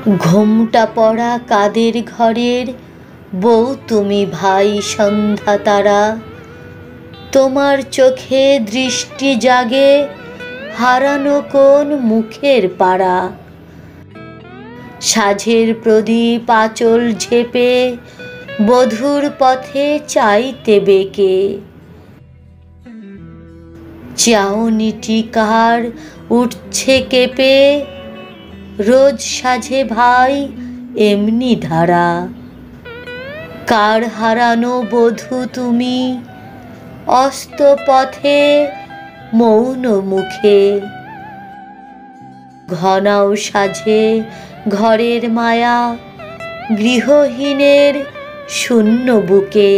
ঘোমটা পড়া কাদের ঘরের বউ তুমি ভাই সন্ধ্যা তারা, তোমার চোখে দৃষ্টি জাগে হারানো কোন মুখের পাড়া। সাঝের প্রদীপ আঁচল ঝেপে বধূর পথে চাইতে বেঁকে, চাউনিটি কার উঠছে কেঁপে রোজ সাঝে ভাই এমনি ধারা। কার হারানো বধূ তুমি অস্ত পথে মৌন মুখে, ঘনাও সাঝে ঘরের মায়া গৃহহীনের শূন্য বুকে।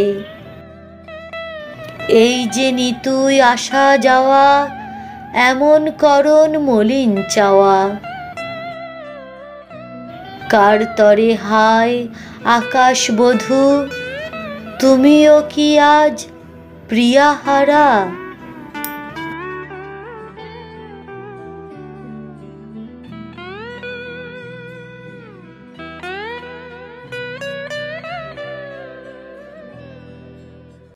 এই যে নিতুই আসা যাওয়া এমন করণ মলিন চাওয়া। কার তরে হায় আকাশ বধূ তুমিও কি আজ প্রিয়া হারা।